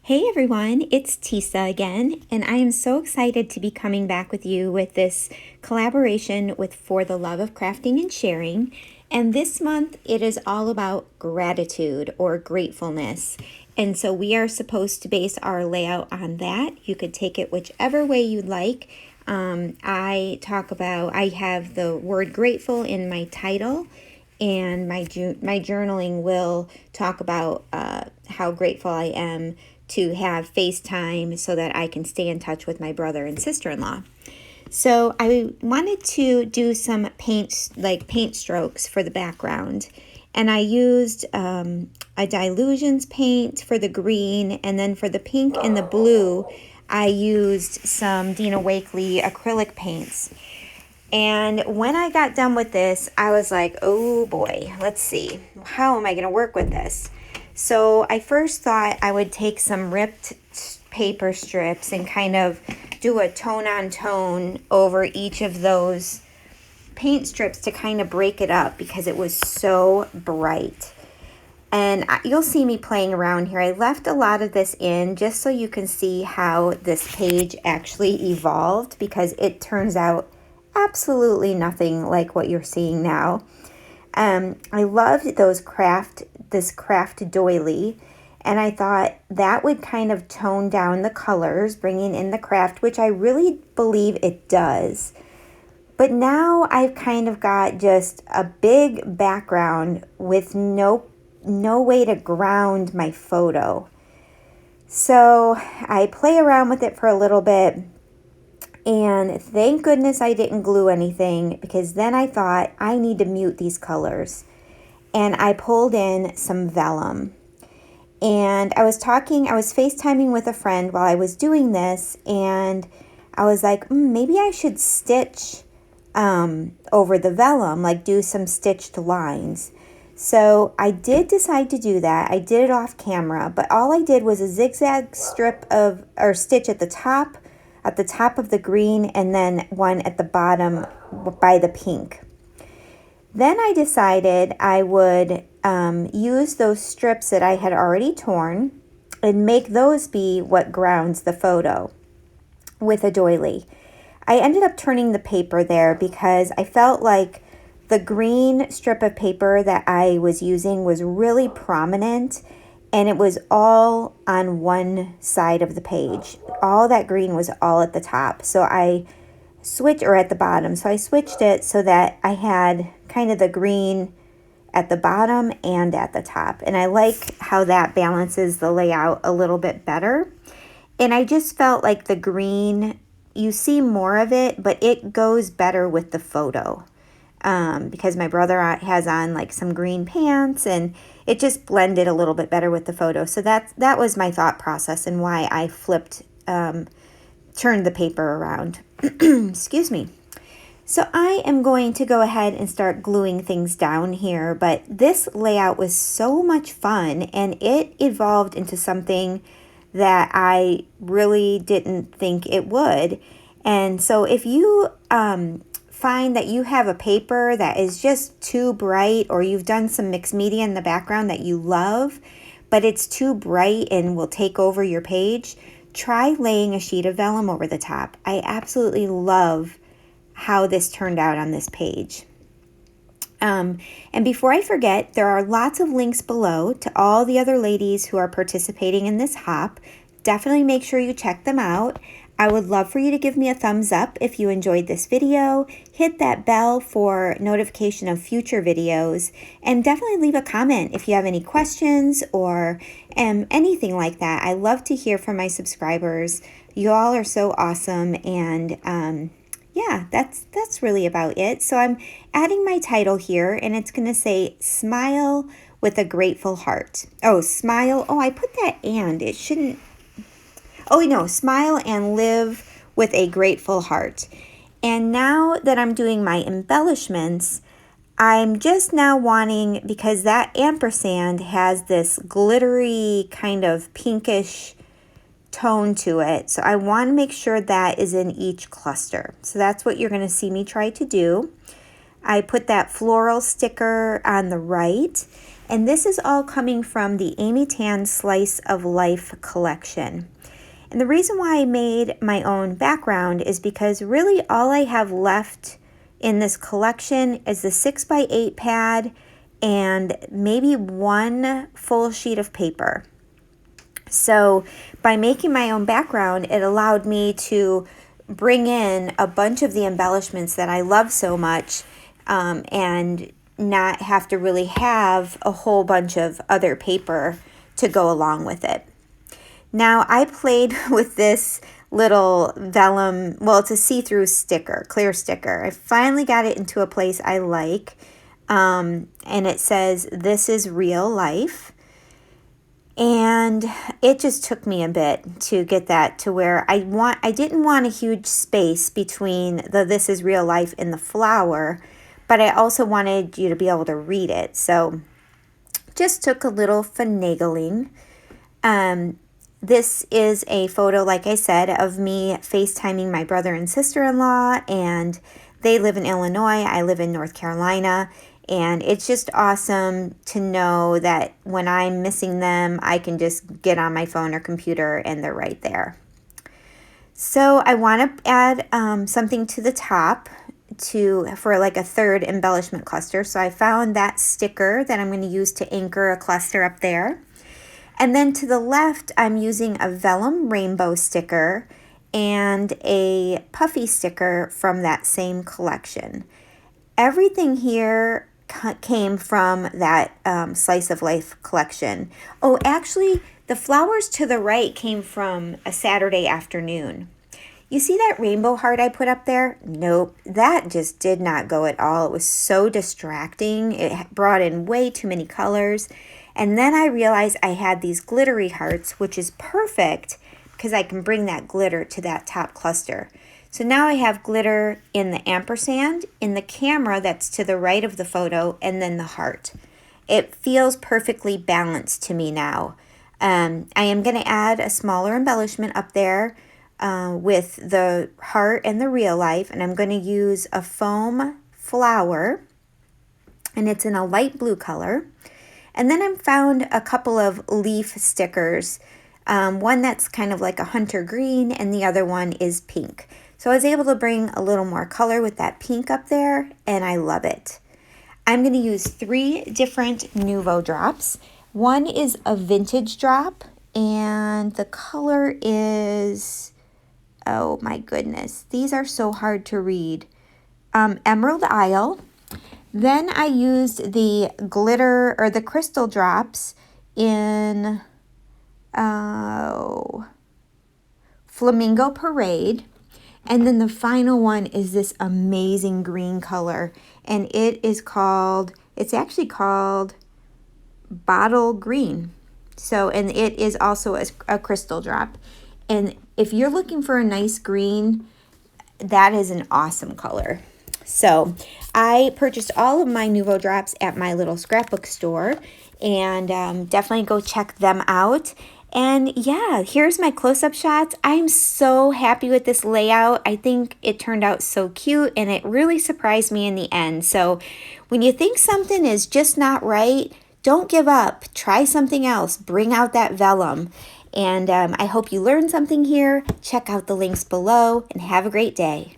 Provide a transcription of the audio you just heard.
Hey everyone, it's Tisa again, and I am so excited to be coming back with you with this collaboration with For the Love of Crafting and Sharing. And this month it is all about gratitude or gratefulness. And so we are supposed to base our layout on that. You could take it whichever way you'd like. I have the word grateful in my title, and my journaling will talk about how grateful I am to have FaceTime so that I can stay in touch with my brother and sister-in-law. So I wanted to do some paint strokes for the background. And I used a Dilutions paint for the green, and then for the pink and the blue, I used some Dina Wakley acrylic paints. And when I got done with this, I was like, oh boy, let's see. How am I going to work with this? So I first thought I would take some ripped paper strips and kind of do a tone on tone over each of those paint strips to kind of break it up because it was so bright. And you'll see me playing around here. I left a lot of this in just so you can see how this page actually evolved, because it turns out absolutely nothing like what you're seeing now. I loved this craft doily, and I thought that would kind of tone down the colors, bringing in the craft, which I really believe it does. But now I've kind of got just a big background with no way to ground my photo. So I play around with it for a little bit, and thank goodness I didn't glue anything, because then I thought I need to mute these colors. And I pulled in some vellum. And I was FaceTiming with a friend while I was doing this, and I was like, maybe I should stitch over the vellum, like do some stitched lines. So I did decide to do that. I did it off camera, but all I did was a zigzag stitch at the top of the green, and then one at the bottom by the pink. Then I decided I would use those strips that I had already torn and make those be what grounds the photo with a doily. I ended up turning the paper there because I felt like the green strip of paper that I was using was really prominent, and it was all on one side of the page. All that green was all at the top. So at the bottom. So I switched it so that I had kind of the green at the bottom and at the top. And I like how that balances the layout a little bit better. And I just felt like the green, you see more of it, but it goes better with the photo. Because my brother has on like some green pants, and it just blended a little bit better with the photo. So that was my thought process and why I turned the paper around. Excuse me. So I am going to go ahead and start gluing things down here, but this layout was so much fun, and it evolved into something that I really didn't think it would. And so if you find that you have a paper that is just too bright, or you've done some mixed media in the background that you love, but it's too bright and will take over your page, try laying a sheet of vellum over the top. I absolutely love how this turned out on this page. And before I forget, there are lots of links below to all the other ladies who are participating in this hop. Definitely make sure you check them out. I would love for you to give me a thumbs up if you enjoyed this video. Hit that bell for notification of future videos, and definitely leave a comment if you have any questions or anything like that. I love to hear from my subscribers. You all are so awesome, and yeah, that's really about it. So I'm adding my title here, and it's going to say Smile with a Grateful Heart. Oh, smile. Oh, I put that and. It shouldn't. Oh, no, smile and live with a grateful heart. And now that I'm doing my embellishments, I'm just now wanting, because that ampersand has this glittery kind of pinkish tone to it. So I want to make sure that is in each cluster. So that's what you're going to see me try to do. I put that floral sticker on the right, And this is all coming from the Amy Tan Slice of Life collection. And the reason why I made my own background is because really all I have left in this collection is the 6x8 pad and maybe one full sheet of paper. So by making my own background, it allowed me to bring in a bunch of the embellishments that I love so much, and not have to really have a whole bunch of other paper to go along with it. Now I played with this little vellum, well, it's a see-through sticker, clear sticker. I finally got it into a place I like, and it says, "This is real life." And it just took me a bit to get that to where I didn't want a huge space between the "This is real life" and the flower, but I also wanted you to be able to read it. So just took a little finagling. This is a photo, like I said, of me FaceTiming my brother and sister-in-law, and they live in Illinois. I live in North Carolina. And it's just awesome to know that when I'm missing them, I can just get on my phone or computer and they're right there. So I want to add something to the top for like a third embellishment cluster. So I found that sticker that I'm going to use to anchor a cluster up there. And then to the left, I'm using a vellum rainbow sticker and a puffy sticker from that same collection. Everything here came from that Slice of Life collection. Oh, actually, the flowers to the right came from a Saturday afternoon. You see that rainbow heart I put up there? Nope, that just did not go at all. It was so distracting. It brought in way too many colors. And then I realized I had these glittery hearts, which is perfect because I can bring that glitter to that top cluster. So now I have glitter in the ampersand, in the camera that's to the right of the photo, and then the heart. It feels perfectly balanced to me now. I am going to add a smaller embellishment up there with the heart and the real life, and I'm going to use a foam flower, and it's in a light blue color. And then I found a couple of leaf stickers, one that's kind of like a hunter green, and the other one is pink. So I was able to bring a little more color with that pink up there, and I love it. I'm going to use 3 different Nuvo drops. One is a vintage drop, and the color is, oh my goodness, these are so hard to read. Emerald Isle. Then I used the glitter or the crystal drops in Flamingo Parade. And then the final one is this amazing green color, and it's actually called Bottle Green. So, and it is also a crystal drop. And if you're looking for a nice green, that is an awesome color. So I purchased all of my Nuvo drops at my little scrapbook store, and definitely go check them out. And yeah, here's my close-up shots. I'm so happy with this layout. I think it turned out so cute, and it really surprised me in the end. So when you think something is just not right, don't give up. Try something else. Bring out that vellum. And I hope you learned something here. Check out the links below, and have a great day.